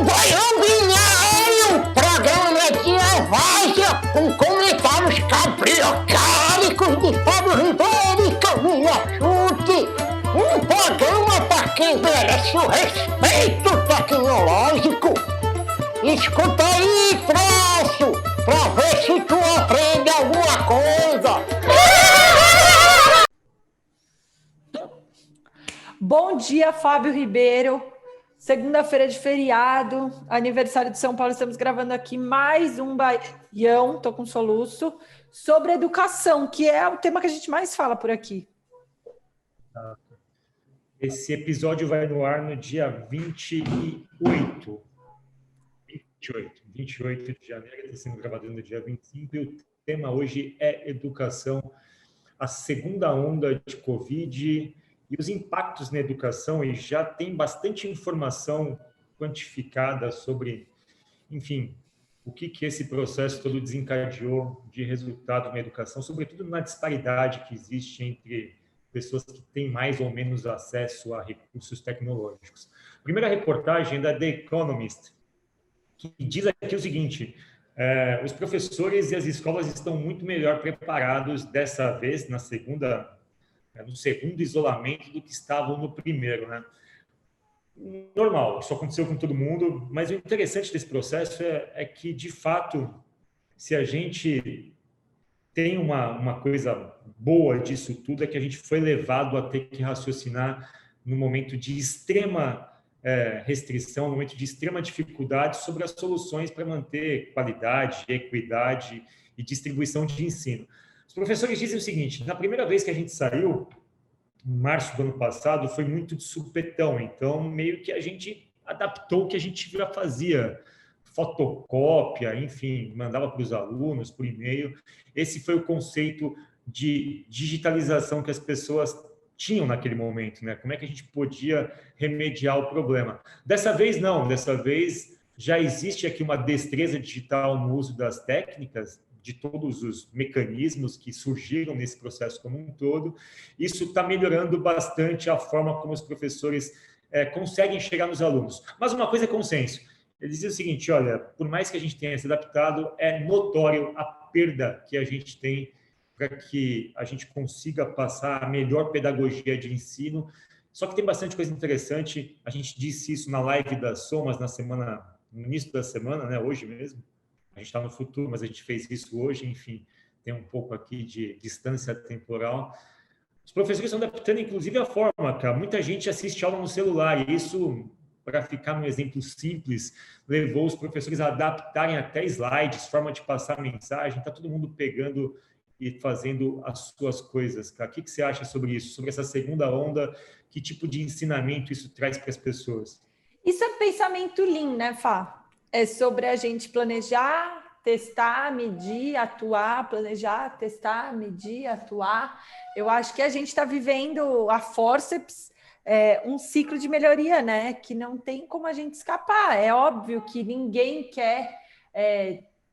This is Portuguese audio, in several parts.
Goiânia, o programa de Evásia com comentários cabriocálicos de Fábio Ribeiro e Camila Chute. Um programa para quem merece o respeito tecnológico. Escuta aí, troço, pra ver se tu aprende alguma coisa. Bom dia, Fábio Ribeiro. Segunda-feira de feriado, aniversário de São Paulo, estamos gravando aqui mais um baião, tô com soluço, sobre educação, que é o tema que a gente mais fala por aqui. Esse episódio vai no ar no dia 28 de janeiro, está sendo gravado no dia 25, e o tema hoje é educação, a segunda onda de Covid e os impactos na educação, e já tem bastante informação quantificada sobre, enfim, o que esse processo todo desencadeou de resultado na educação, sobretudo na disparidade que existe entre pessoas que têm mais ou menos acesso a recursos tecnológicos. A primeira reportagem é da The Economist, que diz aqui o seguinte: os professores e as escolas estão muito melhor preparados dessa vez, no segundo isolamento, do que estavam no primeiro, né? Normal, isso aconteceu com todo mundo, mas o interessante desse processo é que, de fato, se a gente tem uma coisa boa disso tudo, é que a gente foi levado a ter que raciocinar no momento de extrema restrição, no momento de extrema dificuldade, sobre as soluções para manter qualidade, equidade e distribuição de ensino. Os professores dizem o seguinte: na primeira vez que a gente saiu, em março do ano passado, foi muito de supetão, então meio que a gente adaptou o que a gente já fazia, fotocópia, enfim, mandava para os alunos por e-mail. Esse foi o conceito de digitalização que as pessoas tinham naquele momento, né? Como é que a gente podia remediar o problema? Dessa vez não, dessa vez já existe aqui uma destreza digital no uso das técnicas, de todos os mecanismos que surgiram nesse processo como um todo. Isso está melhorando bastante a forma como os professores conseguem chegar nos alunos. Mas uma coisa é consenso. Eles dizem o seguinte: olha, por mais que a gente tenha se adaptado, é notório a perda que a gente tem para que a gente consiga passar a melhor pedagogia de ensino. Só que tem bastante coisa interessante. A gente disse isso na live das Somas no início da semana, né, hoje mesmo. A gente está no futuro, mas a gente fez isso hoje, enfim, tem um pouco aqui de distância temporal. Os professores estão adaptando, inclusive, a forma, cara. Muita gente assiste aula no celular, e isso, para ficar num exemplo simples, levou os professores a adaptarem até slides, forma de passar mensagem. Está todo mundo pegando e fazendo as suas coisas, cara. O que você acha sobre isso? Sobre essa segunda onda? Que tipo de ensinamento isso traz para as pessoas? Isso é pensamento Lean, né, Fá? É sobre a gente planejar, testar, medir, atuar, planejar, testar, medir, atuar. Eu acho que a gente está vivendo a forceps, um ciclo de melhoria, né? Que não tem como a gente escapar. É óbvio que ninguém quer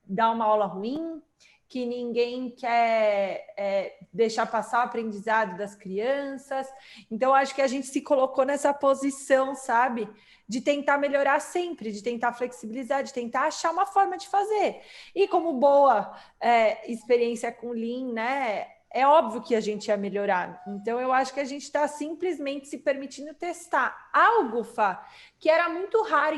dar uma aula ruim, que ninguém quer deixar passar o aprendizado das crianças. Então, acho que a gente se colocou nessa posição, sabe? De tentar melhorar sempre, de tentar flexibilizar, de tentar achar uma forma de fazer. E como boa experiência com Lean, né? É óbvio que a gente ia melhorar. Então, eu acho que a gente está simplesmente se permitindo testar algo, Fá, que era muito raro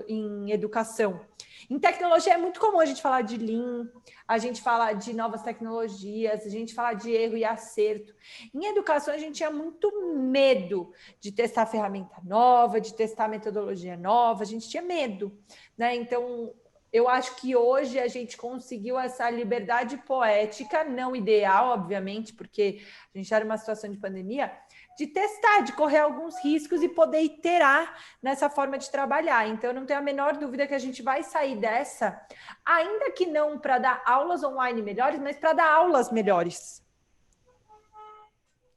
em educação. Em tecnologia é muito comum a gente falar de Lean, a gente falar de novas tecnologias, a gente falar de erro e acerto. Em educação, a gente tinha muito medo de testar ferramenta nova, de testar metodologia nova, a gente tinha medo, né? Então, eu acho que hoje a gente conseguiu essa liberdade poética, não ideal, obviamente, porque a gente era numa situação de pandemia, de testar, de correr alguns riscos e poder iterar nessa forma de trabalhar. Então, eu não tenho a menor dúvida que a gente vai sair dessa, ainda que não para dar aulas online melhores, mas para dar aulas melhores.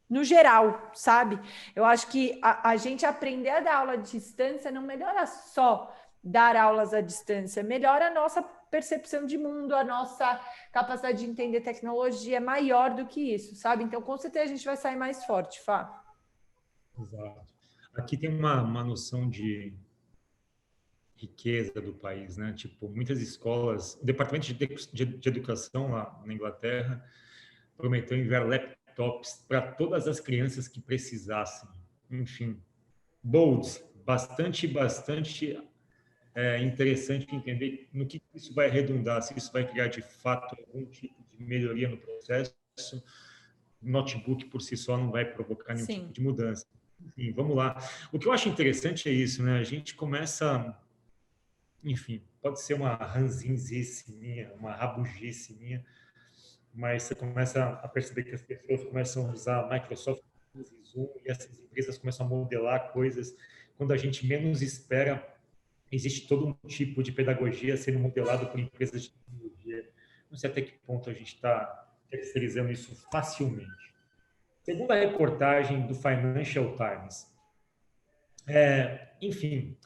No geral, sabe? Eu acho que a gente aprender a dar aula à distância não melhora só dar aulas à distância, melhora a nossa percepção de mundo, a nossa capacidade de entender tecnologia é maior do que isso, sabe? Então, com certeza, a gente vai sair mais forte, Fá. Exato. Aqui tem uma noção de riqueza do país, né? Tipo, muitas escolas, o Departamento de Educação lá na Inglaterra prometeu enviar laptops para todas as crianças que precisassem. Enfim, bold, bastante interessante entender no que isso vai redundar, se isso vai criar de fato algum tipo de melhoria no processo. O notebook por si só não vai provocar nenhum tipo de mudança. Enfim, vamos lá. O que eu acho interessante é isso, né? A gente começa, enfim, pode ser uma ranzinzice minha, uma rabugice minha, mas você começa a perceber que as pessoas começam a usar Microsoft e Zoom e essas empresas começam a modelar coisas quando a gente menos espera. Existe todo um tipo de pedagogia sendo modelado por empresas de tecnologia. Não sei até que ponto a gente está terceirizando isso facilmente. Segundo a reportagem do Financial Times, enfim,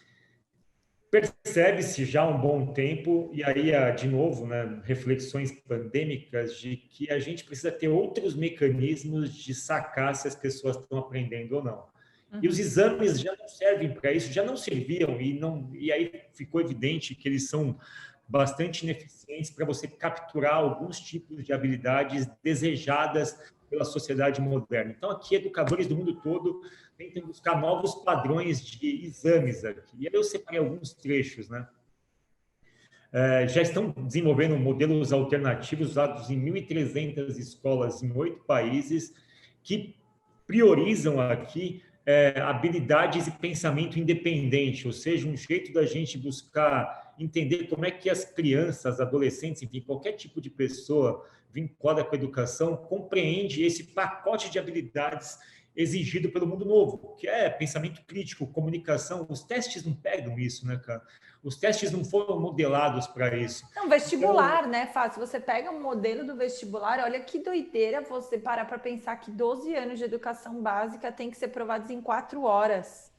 percebe-se já há um bom tempo, e aí, de novo, né, reflexões pandêmicas, de que a gente precisa ter outros mecanismos de sacar se as pessoas estão aprendendo ou não. E os exames já não servem para isso, já não serviam, e aí ficou evidente que eles são bastante ineficientes para você capturar alguns tipos de habilidades desejadas pela sociedade moderna. Então, aqui, educadores do mundo todo tentam buscar novos padrões de exames aqui. E aí eu separei alguns trechos, né? Já estão desenvolvendo modelos alternativos usados em 1.300 escolas em 8 países que priorizam aqui habilidades e pensamento independente, ou seja, um jeito da gente buscar entender como é que as crianças, adolescentes, enfim, qualquer tipo de pessoa vinculada com a educação compreende esse pacote de habilidades exigido pelo mundo novo, que é pensamento crítico, comunicação. Os testes não pegam isso, né, cara? Os testes não foram modelados para isso. Não, vestibular, então, né, Fá? Se você pega um modelo do vestibular, olha que doideira você parar para pensar que 12 anos de educação básica tem que ser provados em 4 horas.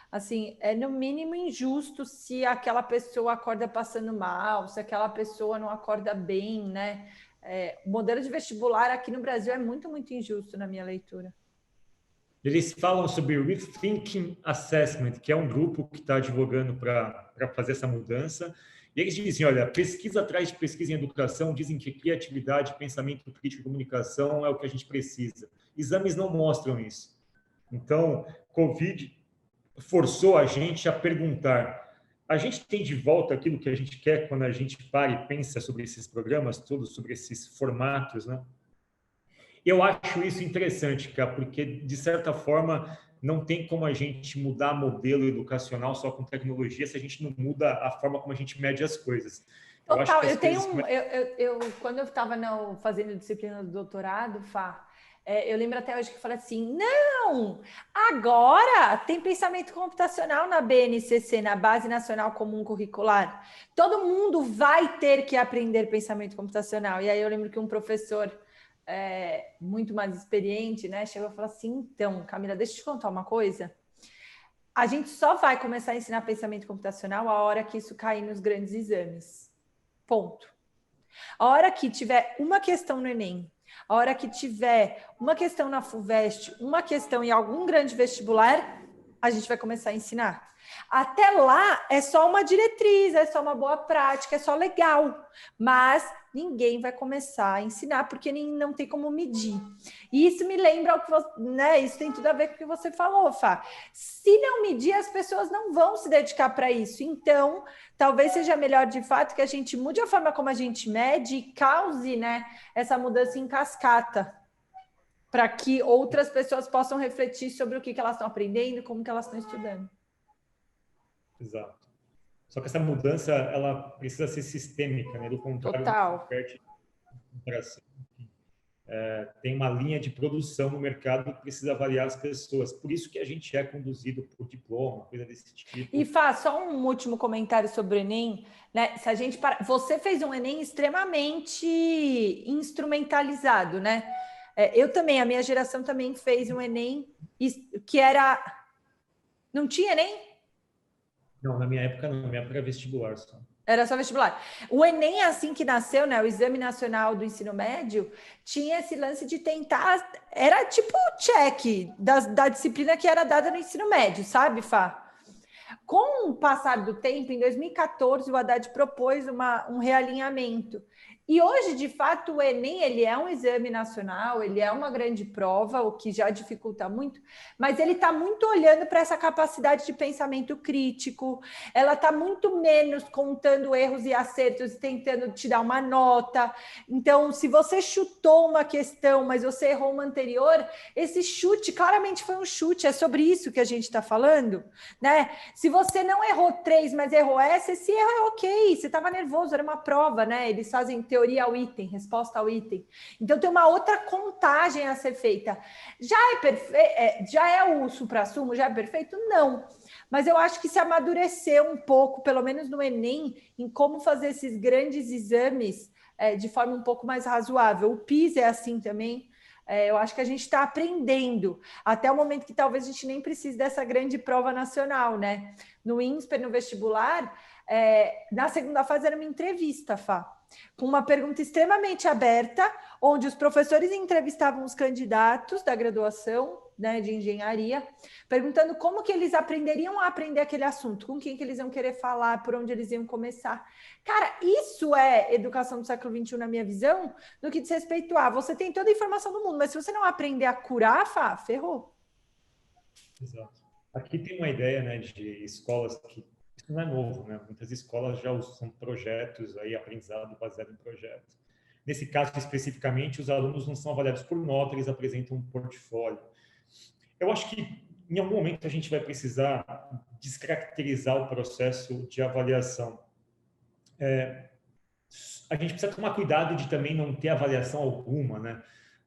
Assim, é no mínimo injusto se aquela pessoa acorda passando mal, se aquela pessoa não acorda bem, né? O modelo de vestibular aqui no Brasil é muito, muito injusto na minha leitura. Eles falam sobre Rethinking Assessment, que é um grupo que está advogando para fazer essa mudança. E eles dizem, olha, pesquisa atrás de pesquisa em educação dizem que criatividade, pensamento crítico e comunicação é o que a gente precisa. Exames não mostram isso. Então, Covid forçou a gente a perguntar, a gente tem de volta aquilo que a gente quer quando a gente para e pensa sobre esses programas todos, sobre esses formatos, né? Eu acho isso interessante, cara, porque, de certa forma, não tem como a gente mudar modelo educacional só com tecnologia se a gente não muda a forma como a gente mede as coisas. Total, quando eu estava fazendo disciplina do doutorado, Fá, eu lembro até hoje que eu falei assim, não, agora tem pensamento computacional na BNCC, na Base Nacional Comum Curricular. Todo mundo vai ter que aprender pensamento computacional. E aí eu lembro que um professor muito mais experiente, né, chegou a falar assim, então, Camila, deixa eu te contar uma coisa. A gente só vai começar a ensinar pensamento computacional a hora que isso cair nos grandes exames. Ponto. A hora que tiver uma questão no Enem, a hora que tiver uma questão na FUVEST, uma questão em algum grande vestibular, a gente vai começar a ensinar. Até lá é só uma diretriz, é só uma boa prática, é só legal, mas ninguém vai começar a ensinar porque não tem como medir. E isso me lembra o que você, né? Isso tem tudo a ver com o que você falou, Fá. Se não medir, as pessoas não vão se dedicar para isso. Então, talvez seja melhor de fato que a gente mude a forma como a gente mede e cause, né, essa mudança em cascata, para que outras pessoas possam refletir sobre o que elas estão aprendendo, como que elas estão estudando. Exato. Só que essa mudança, ela precisa ser sistêmica, né? Do contrário, total. Tem uma linha de produção no mercado que precisa avaliar as pessoas. Por isso que a gente é conduzido por diploma, coisa desse tipo. E Fá, só um último comentário sobre o Enem, né? Se a gente você fez um Enem extremamente instrumentalizado, né? Eu também, a minha geração também fez um Enem que era... Não tinha Enem? Não, na minha época não, na minha época era vestibular só. Era só vestibular. O Enem, assim que nasceu, né, o Exame Nacional do Ensino Médio, tinha esse lance de tentar... Era tipo o check da disciplina que era dada no ensino médio, sabe, Fá? Com o passar do tempo, em 2014, o Haddad propôs um realinhamento. E hoje, de fato, o Enem ele é um exame nacional, ele é uma grande prova, o que já dificulta muito, mas ele está muito olhando para essa capacidade de pensamento crítico, ela está muito menos contando erros e acertos e tentando te dar uma nota. Então, se você chutou uma questão, mas você errou uma anterior, esse chute claramente foi um chute, é sobre isso que a gente está falando, né? Se você não errou 3, mas errou essa, esse erro é ok, você estava nervoso, era uma prova, né? Eles fazem teoria ao item, resposta ao item. Então tem uma outra contagem a ser feita. Já é o suprassumo? Já é perfeito? Não. Mas eu acho que se amadureceu um pouco, pelo menos no Enem, em como fazer esses grandes exames de forma um pouco mais razoável. O PIS é assim também. Eu acho que a gente está aprendendo até o momento que talvez a gente nem precise dessa grande prova nacional, né? No INSPER, no vestibular, na segunda fase era uma entrevista, Fá, com uma pergunta extremamente aberta, onde os professores entrevistavam os candidatos da graduação, né, de engenharia, perguntando como que eles aprenderiam a aprender aquele assunto, com quem que eles iam querer falar, por onde eles iam começar. Cara, isso é educação do século XXI, na minha visão, no que diz respeito a você tem toda a informação do mundo, mas se você não aprender a curar, Fá, ferrou. Exato. Aqui tem uma ideia, né, de escolas que isso não é novo, né? Muitas escolas já usam projetos aí, aprendizado baseado em projetos. Nesse caso, especificamente, os alunos não são avaliados por nota, eles apresentam um portfólio. Eu acho que, em algum momento, a gente vai precisar descaracterizar o processo de avaliação. A gente precisa tomar cuidado de também não ter avaliação alguma, né?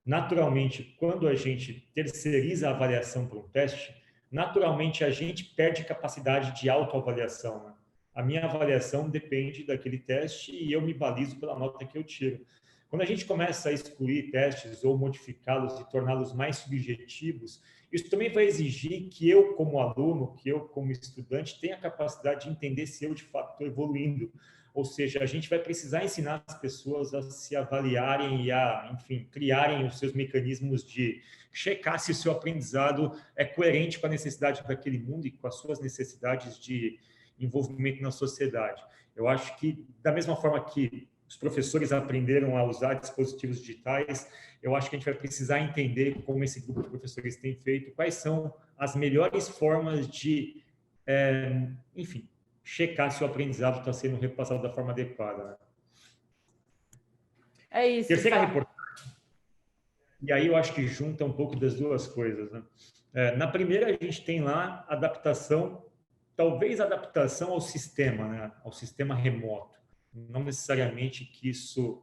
Naturalmente, quando a gente terceiriza a avaliação para um teste, naturalmente a gente perde capacidade de autoavaliação, né? A minha avaliação depende daquele teste e eu me balizo pela nota que eu tiro. Quando a gente começa a excluir testes ou modificá-los e torná-los mais subjetivos, isso também vai exigir que eu, como aluno, que eu, como estudante, tenha a capacidade de entender se eu, de fato, estou evoluindo. Ou seja, a gente vai precisar ensinar as pessoas a se avaliarem e a, enfim, criarem os seus mecanismos de checar se o seu aprendizado é coerente com a necessidade daquele mundo e com as suas necessidades de envolvimento na sociedade. Eu acho que, da mesma forma que os professores aprenderam a usar dispositivos digitais, eu acho que a gente vai precisar entender como esse grupo de professores tem feito, quais são as melhores formas de, enfim, checar se o aprendizado está sendo repassado da forma adequada. Né? É isso. Terceira reportagem. E aí eu acho que junta um pouco das duas coisas. Né? Na primeira, a gente tem lá adaptação, talvez adaptação ao sistema, né? Ao sistema remoto. Não necessariamente que isso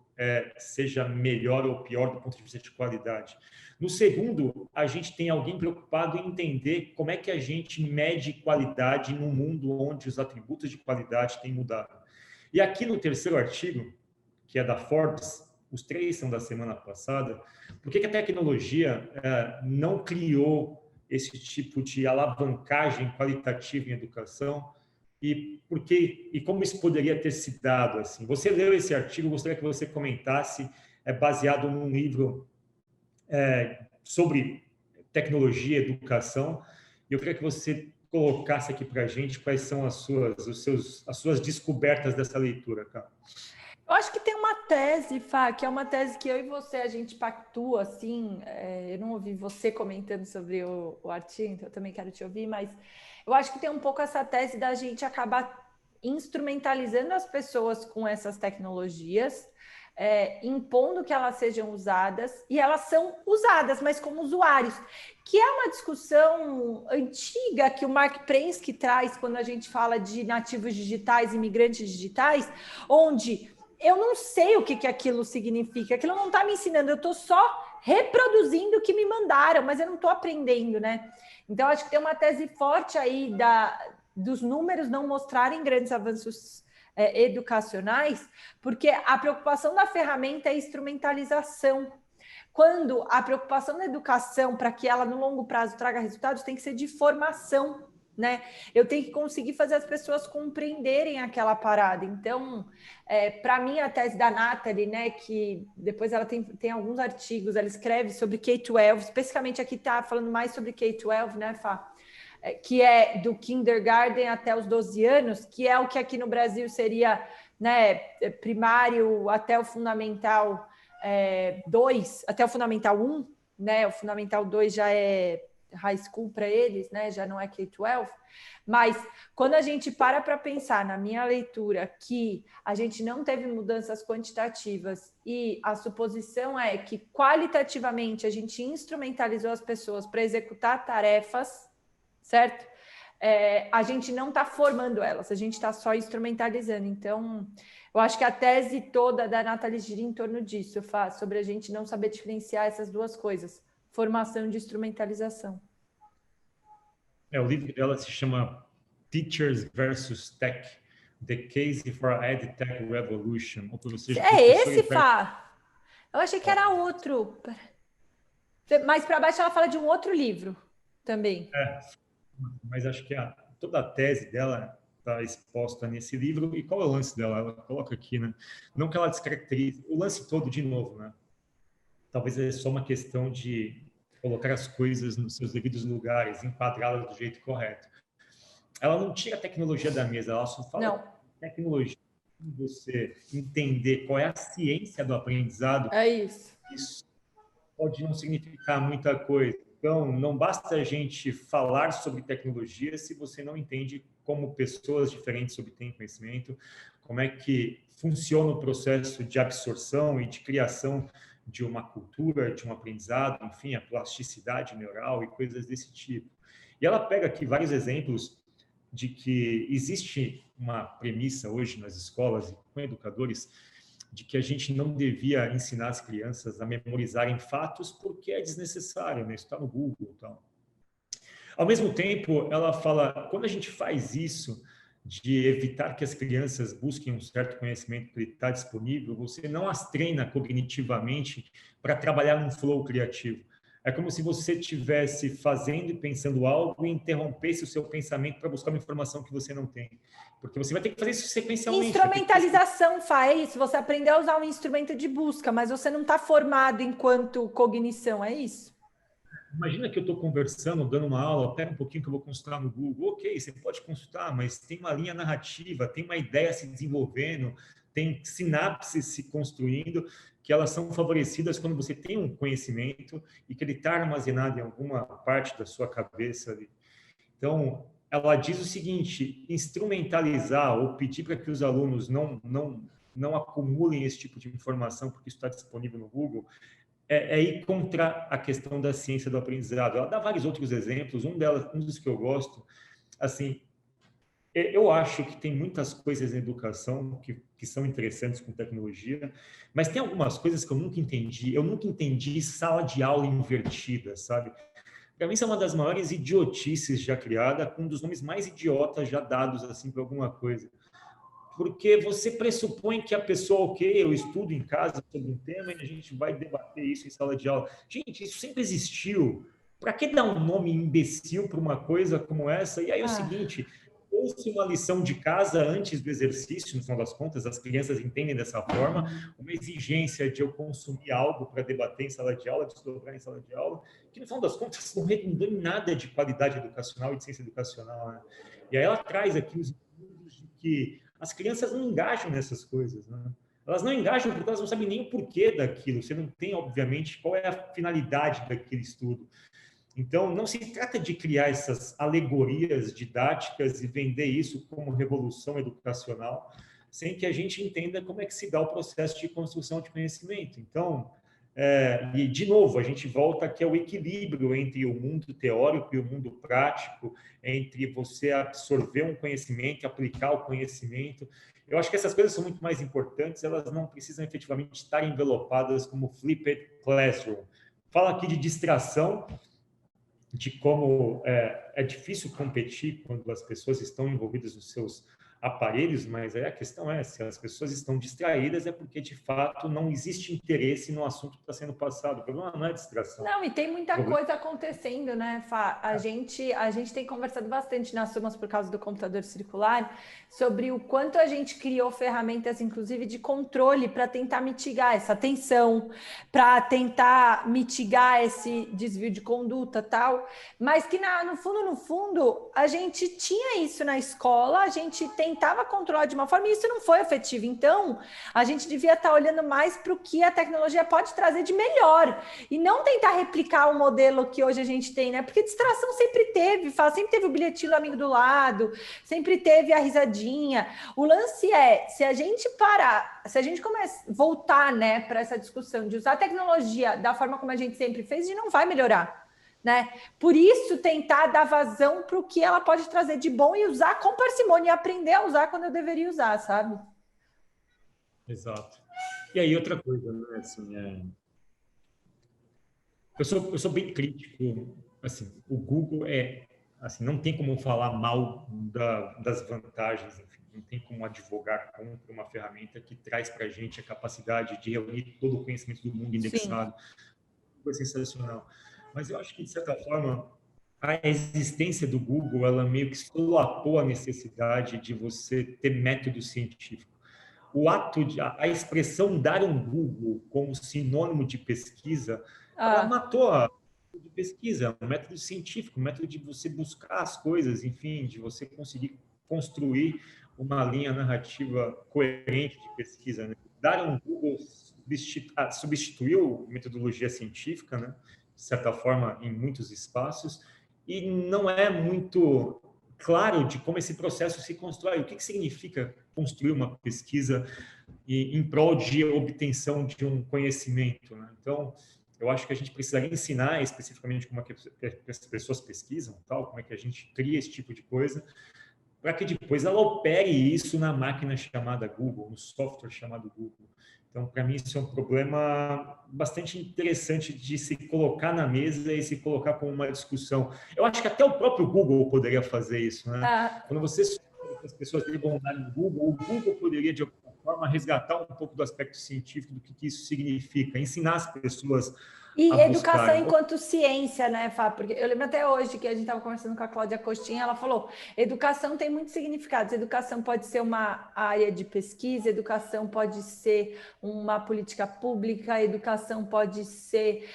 seja melhor ou pior do ponto de vista de qualidade. No segundo, a gente tem alguém preocupado em entender como é que a gente mede qualidade num mundo onde os atributos de qualidade têm mudado. E aqui no terceiro artigo, que é da Forbes, os 3 são da semana passada, por que a tecnologia não criou esse tipo de alavancagem qualitativa em educação? E como isso poderia ter se dado? Assim? Você leu esse artigo, gostaria que você comentasse, baseado num livro sobre tecnologia e educação, e eu queria que você colocasse aqui para a gente quais são as suas descobertas dessa leitura, cara. Eu acho que tem uma tese, Fá, que é uma tese que eu e você, a gente pactua, assim, eu não ouvi você comentando sobre o artigo, então eu também quero te ouvir, mas eu acho que tem um pouco essa tese da gente acabar instrumentalizando as pessoas com essas tecnologias, impondo que elas sejam usadas, e elas são usadas, mas como usuários, que é uma discussão antiga que o Mark Prensky traz quando a gente fala de nativos digitais, imigrantes digitais, onde eu não sei o que aquilo significa, aquilo não está me ensinando, eu estou só reproduzindo o que me mandaram, mas eu não estou aprendendo, né? Então, acho que tem uma tese forte aí dos números não mostrarem grandes avanços educacionais, porque a preocupação da ferramenta é a instrumentalização. Quando a preocupação da educação, para que ela no longo prazo traga resultados, tem que ser de formação, né? Eu tenho que conseguir fazer as pessoas compreenderem aquela parada. Então, para mim, a tese da Nathalie, né, que depois ela tem alguns artigos, ela escreve sobre K-12, especificamente aqui está falando mais sobre K-12, né, Fá? que é do kindergarten até os 12 anos, que é o que aqui no Brasil seria, né, primário até o fundamental 2, até o fundamental 1, né? O fundamental 2 já é high school para eles, né? Já não é K-12. Mas quando a gente para pensar, na minha leitura, que a gente não teve mudanças quantitativas e a suposição é que qualitativamente a gente instrumentalizou as pessoas para executar tarefas, certo? A gente não está formando elas, a gente está só instrumentalizando. Então, eu acho que a tese toda da Nathalie gira em torno disso, sobre a gente não saber diferenciar essas duas coisas, formação de instrumentalização. O livro dela se chama Teachers versus Tech, The Case for a EdTech Revolution. Ou seja, esse, Fá? Eu achei que era outro. Mais para baixo ela fala de um outro livro também. Mas acho que toda a tese dela está exposta nesse livro. E qual é o lance dela? Ela coloca aqui, né? Não que ela descaracterize o lance todo de novo, né? Talvez é só uma questão de colocar as coisas nos seus devidos lugares, enquadrá-las do jeito correto. Ela não tira a tecnologia da mesa, ela só fala de tecnologia. Você entender qual é a ciência do aprendizado, isso pode não significar muita coisa. Então, não basta a gente falar sobre tecnologia se você não entende como pessoas diferentes obtêm conhecimento, como é que funciona o processo de absorção e de criação de uma cultura, de um aprendizado, enfim, a plasticidade neural e coisas desse tipo. E ela pega aqui vários exemplos de que existe uma premissa hoje nas escolas e com educadores de que a gente não devia ensinar as crianças a memorizarem fatos porque é desnecessário, né? Isso está no Google e tal. Ao mesmo tempo, ela fala, quando a gente faz isso, de evitar que as crianças busquem um certo conhecimento que está disponível, você não as treina cognitivamente para trabalhar num flow criativo. É como se você estivesse fazendo e pensando algo e interrompesse o seu pensamento para buscar uma informação que você não tem. Porque você vai ter que fazer isso sequencialmente. Instrumentalização, Fá, é isso. Você aprendeu a usar um instrumento de busca, mas você não está formado enquanto cognição, é isso? Imagina que eu estou conversando, dando uma aula, pera um pouquinho que eu vou consultar no Google. Ok, você pode consultar, mas tem uma linha narrativa, tem uma ideia se desenvolvendo, tem sinapses se construindo, que elas são favorecidas quando você tem um conhecimento e que ele está armazenado em alguma parte da sua cabeça ali. Então, ela diz o seguinte, instrumentalizar ou pedir para que os alunos não acumulem esse tipo de informação porque isso está disponível no Google, é ir contra a questão da ciência do aprendizado. Ela dá vários outros exemplos, um dos que eu gosto, assim, eu acho que tem muitas coisas na educação que são interessantes com tecnologia, mas tem algumas coisas que eu nunca entendi. Eu nunca entendi sala de aula invertida, sabe? Para mim, isso é uma das maiores idiotices já criada, um dos nomes mais idiotas já dados assim para alguma coisa. Porque você pressupõe que a pessoa, ok, eu estudo em casa sobre um tema e a gente vai debater isso em sala de aula. Gente, isso sempre existiu. Para que dar um nome imbecil para uma coisa como essa? E aí é o seguinte, ouça uma lição de casa antes do exercício, no final das contas, as crianças entendem dessa forma, uma exigência de eu consumir algo para debater em sala de aula, desdobrar em sala de aula, que no final das contas não redundou em nada de qualidade educacional e de ciência educacional, né? E aí ela traz aqui os estudos de que as crianças não engajam nessas coisas, né? Elas não engajam porque elas não sabem nem o porquê daquilo. Você não tem, obviamente, qual é a finalidade daquele estudo. Então, não se trata de criar essas alegorias didáticas e vender isso como revolução educacional, sem que a gente entenda como é que se dá o processo de construção de conhecimento. Então, e de novo, a gente volta aqui ao equilíbrio entre o mundo teórico e o mundo prático, entre você absorver um conhecimento e aplicar o conhecimento. Eu acho que essas coisas são muito mais importantes, elas não precisam efetivamente estar envelopadas como flipped classroom. Fala aqui de distração, de como é difícil competir quando as pessoas estão envolvidas nos seus aparelhos, mas aí a questão é, se as pessoas estão distraídas, é porque, de fato, não existe interesse no assunto que está sendo passado. O problema não é distração. Não, e tem muita coisa acontecendo, né, Fá? A gente tem conversado bastante nas turmas por causa do computador circular sobre o quanto a gente criou ferramentas, inclusive, de controle para tentar mitigar essa tensão, para tentar mitigar esse desvio de conduta tal, mas que no fundo, a gente tinha isso na escola, a gente tentava controlar de uma forma e isso não foi efetivo. Então, a gente devia estar olhando mais para o que a tecnologia pode trazer de melhor e não tentar replicar o modelo que hoje a gente tem, né? Porque distração sempre teve, sempre teve o bilhetinho do amigo do lado, sempre teve a risadinha. O lance é, se a gente parar, se a gente começar a voltar, né, para essa discussão de usar a tecnologia da forma como a gente sempre fez, a gente não vai melhorar, né? Por isso, tentar dar vazão para o que ela pode trazer de bom e usar com parcimônia e aprender a usar quando eu deveria usar, sabe? Exato. E aí, outra coisa, né? Assim, eu sou bem crítico. Assim, o Google assim, não tem como falar mal das vantagens, enfim, não tem como advogar contra uma ferramenta que traz para a gente a capacidade de reunir todo o conhecimento do mundo indexado. Foi sensacional. Mas eu acho que, de certa forma, a existência do Google, ela meio que solapou a necessidade de você ter método científico. O ato a expressão dar um Google como sinônimo de pesquisa, ela matou a de pesquisa, um método científico, um método de você buscar as coisas, enfim, de você conseguir construir uma linha narrativa coerente de pesquisa, né? Dar um Google substituiu metodologia científica, né? De certa forma, em muitos espaços, e não é muito claro de como esse processo se constrói. O que significa construir uma pesquisa em prol de obtenção de um conhecimento, né? Então, eu acho que a gente precisaria ensinar especificamente como é que as pessoas pesquisam, tal, como é que a gente cria esse tipo de coisa, para que depois ela opere isso na máquina chamada Google, no software chamado Google. Então, para mim, isso é um problema bastante interessante de se colocar na mesa e se colocar como uma discussão. Eu acho que até o próprio Google poderia fazer isso, né? Quando você sugere que as pessoas devem andar no Google, o Google poderia, de alguma forma, resgatar um pouco do aspecto científico do que isso significa, ensinar as pessoas e a educação buscarem. enquanto ciência, né, Fá? Porque eu lembro até hoje que a gente estava conversando com a Cláudia Costinha, ela falou, educação tem muitos significados, educação pode ser uma área de pesquisa, educação pode ser uma política pública, educação pode ser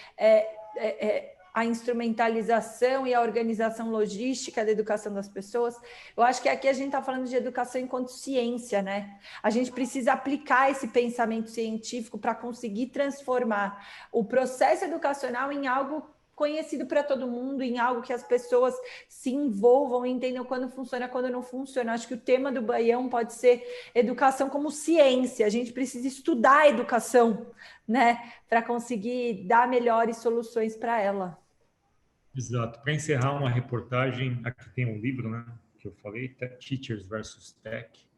a instrumentalização e a organização logística da educação das pessoas. Eu acho que aqui a gente está falando de educação enquanto ciência, né? A gente precisa aplicar esse pensamento científico para conseguir transformar o processo educacional em algo conhecido para todo mundo, em algo que as pessoas se envolvam e entendam quando funciona, quando não funciona. Acho que o tema do Baião pode ser educação como ciência. A gente precisa estudar a educação, né, para conseguir dar melhores soluções para ela. Exato. Para encerrar uma reportagem, aqui tem um livro, né, que eu falei, Teachers versus Tech.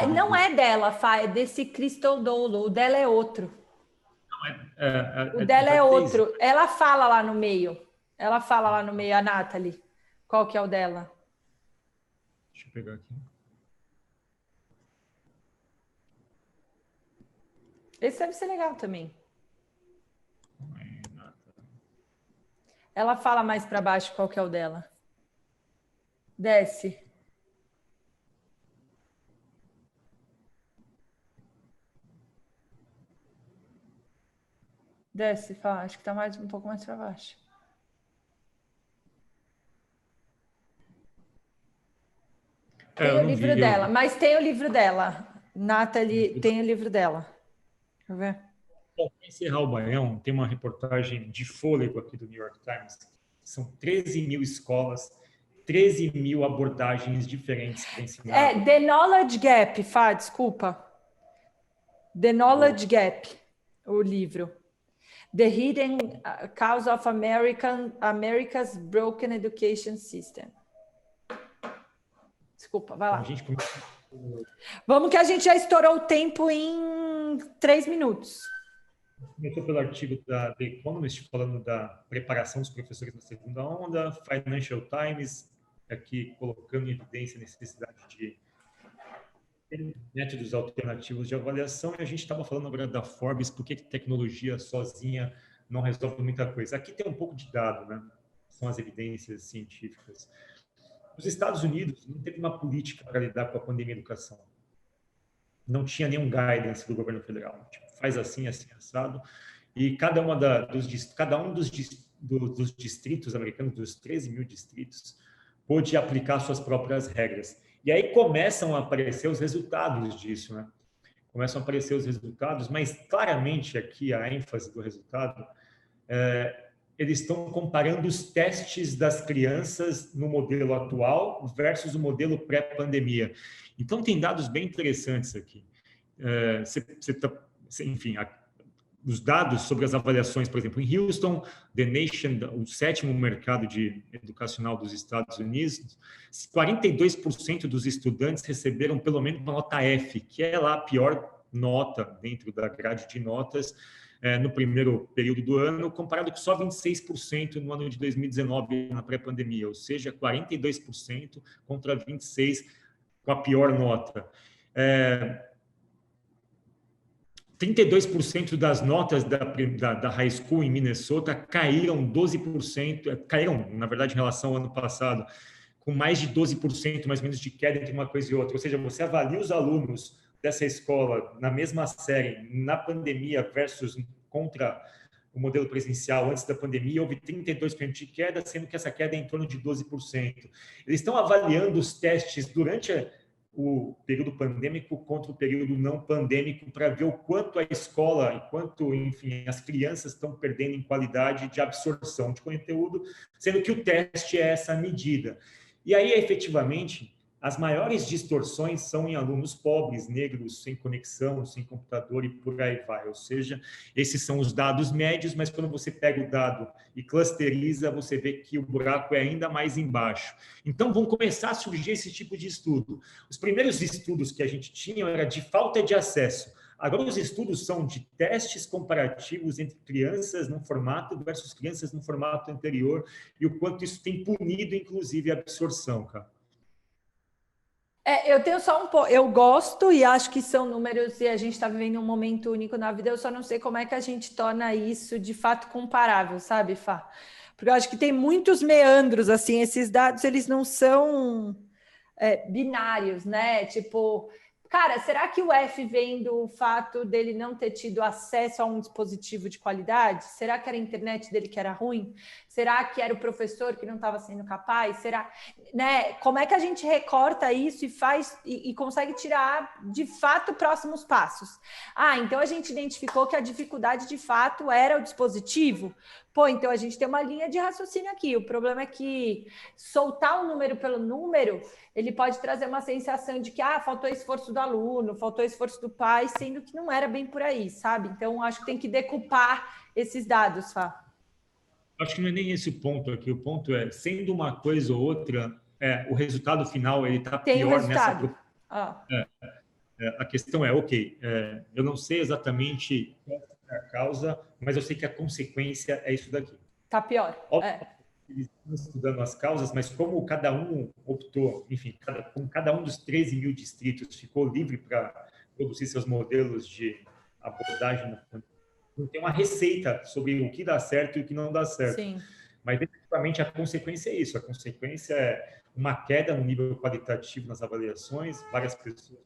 Não é dela, Fá, é desse Crystal Dolo, o dela é outro. O dela é outro. Ela fala lá no meio. Ela fala lá no meio, a Nathalie. Qual que é o dela? Deixa eu pegar aqui. Esse deve ser legal também. Ela fala mais para baixo qual que é o dela. Desce. Desce, fala. Acho que está um pouco mais para baixo. Tem o livro dela, mas tem o livro dela. Nathalie tem o livro dela. Deixa eu ver. Bom, para encerrar o Baião, tem uma reportagem de fôlego aqui do New York Times. São 13 mil escolas, 13 mil abordagens diferentes para ensinar. The Knowledge Gap, Fá, desculpa. The Knowledge Gap, o livro. The Hidden Cause of America's Broken Education System. Desculpa, vai lá. Vamos que a gente já estourou o tempo em 3 minutos. Começou pelo artigo da The Economist, falando da preparação dos professores na segunda onda, Financial Times, aqui colocando em evidência a necessidade de métodos alternativos de avaliação, e a gente estava falando agora da Forbes, por que tecnologia sozinha não resolve muita coisa. Aqui tem um pouco de dado, né? São as evidências científicas. Os Estados Unidos não teve uma política para lidar com a pandemia da educação. Não tinha nenhum guidance do governo federal. Tipo, faz assim, assim, assado. E cada um dos distritos americanos, dos 13 mil distritos, pôde aplicar suas próprias regras. E aí começam a aparecer os resultados disso, né? Começam a aparecer os resultados, mas claramente aqui a ênfase do resultado, eles estão comparando os testes das crianças no modelo atual versus o modelo pré-pandemia. Então, tem dados bem interessantes aqui. Enfim, os dados sobre as avaliações, por exemplo, em Houston, The Nation, o 7º mercado educacional dos Estados Unidos, 42% dos estudantes receberam pelo menos uma nota F, que é lá a pior nota dentro da grade de notas no primeiro período do ano, comparado com só 26% no ano de 2019, na pré-pandemia, ou seja, 42% contra 26% com a pior nota. 32% das notas da high school em Minnesota caíram 12%, caíram, na verdade, em relação ao ano passado, com mais de 12%, mais ou menos, de queda entre uma coisa e outra. Ou seja, você avalia os alunos dessa escola na mesma série, na pandemia versus contra o modelo presencial antes da pandemia, houve 32% de queda, sendo que essa queda é em torno de 12%. Eles estão avaliando os testes durante o período pandêmico contra o período não pandêmico para ver o quanto a escola e quanto, enfim, as crianças estão perdendo em qualidade de absorção de conteúdo, sendo que o teste é essa medida. E aí, efetivamente, as maiores distorções são em alunos pobres, negros, sem conexão, sem computador e por aí vai. Ou seja, esses são os dados médios, mas quando você pega o dado e clusteriza, você vê que o buraco é ainda mais embaixo. Então, vão começar a surgir esse tipo de estudo. Os primeiros estudos que a gente tinha era de falta de acesso. Agora, os estudos são de testes comparativos entre crianças num formato versus crianças num formato anterior e o quanto isso tem punido, inclusive, a absorção, cara. Eu tenho só eu gosto e acho que são números e a gente está vivendo um momento único na vida, eu só não sei como é que a gente torna isso de fato comparável, sabe, Fá? Porque eu acho que tem muitos meandros, assim, esses dados, eles não são binários, né? Tipo, cara, será que o F vem do fato dele não ter tido acesso a um dispositivo de qualidade? Será que era a internet dele que era ruim? Será que era o professor que não estava sendo capaz? Será, né? Como é que a gente recorta isso e faz e consegue tirar de fato próximos passos? Então a gente identificou que a dificuldade de fato era o dispositivo. Pô, então a gente tem uma linha de raciocínio aqui. O problema é que soltar um número pelo número, ele pode trazer uma sensação de que faltou esforço do aluno, faltou esforço do pai, sendo que não era bem por aí, sabe? Então, acho que tem que decupar esses dados, Fá. Acho que não é nem esse o ponto aqui. O ponto é, sendo uma coisa ou outra, o resultado final ele está pior nessa... A questão é, eu não sei exatamente qual é a causa, mas eu sei que a consequência é isso daqui. Está pior. Eles estão estudando as causas, mas como cada um optou, enfim, como cada um dos 13 mil distritos ficou livre para produzir seus modelos de abordagem, não tem uma receita sobre o que dá certo e o que não dá certo. Sim. Mas, efetivamente, a consequência é isso. A consequência é uma queda no nível qualitativo nas avaliações, várias pessoas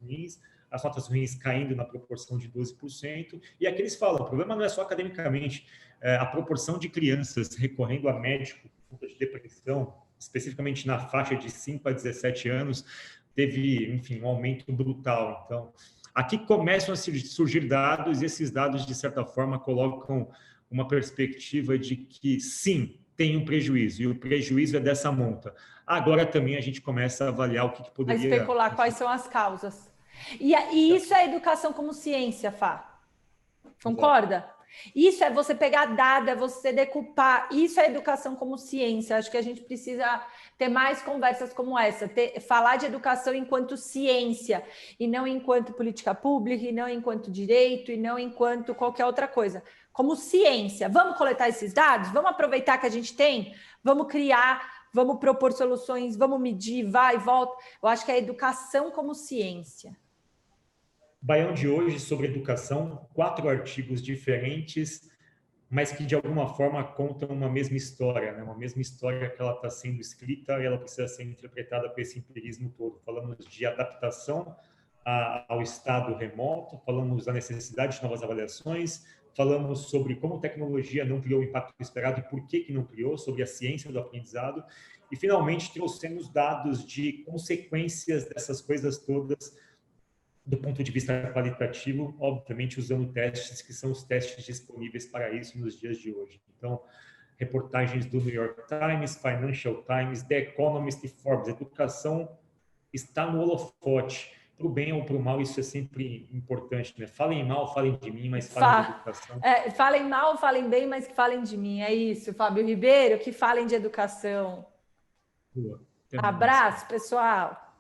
ruins, as notas ruins caindo na proporção de 12%, e aqui eles falam, o problema não é só academicamente, a proporção de crianças recorrendo a médico por conta de depressão, especificamente na faixa de 5 a 17 anos, teve, enfim, um aumento brutal. Então, aqui começam a surgir dados, e esses dados, de certa forma, colocam uma perspectiva de que, sim, tem um prejuízo, e o prejuízo é dessa monta. Agora também a gente começa a avaliar o que poderia... A especular quais são as causas. E isso é educação como ciência, Fá. Concorda? Exato. Isso é você pegar dado, é você decupar. Isso é educação como ciência. Acho que a gente precisa ter mais conversas como essa. Falar de educação enquanto ciência, e não enquanto política pública, e não enquanto direito, e não enquanto qualquer outra coisa. Como ciência. Vamos coletar esses dados? Vamos aproveitar que a gente tem? Vamos criar, vamos propor soluções, vamos medir, vai e volta. Eu acho que é educação como ciência. Baião de hoje sobre educação, 4 artigos diferentes, mas que de alguma forma contam uma mesma história, né? Uma mesma história que ela está sendo escrita e ela precisa ser interpretada por esse empirismo todo. Falamos de adaptação ao estado remoto, falamos da necessidade de novas avaliações, falamos sobre como tecnologia não criou o impacto esperado e por que não criou, sobre a ciência do aprendizado, e finalmente trouxemos dados de consequências dessas coisas todas do ponto de vista qualitativo, obviamente usando testes que são os testes disponíveis para isso nos dias de hoje. Então, reportagens do New York Times, Financial Times, The Economist e Forbes. Educação está no holofote. Para o bem ou para o mal, isso é sempre importante, né? Falem mal, falem de mim, mas falem de educação. Falem mal, falem bem, mas que falem de mim. É isso, Fábio Ribeiro, que falem de educação. Boa. Abraço, pessoal.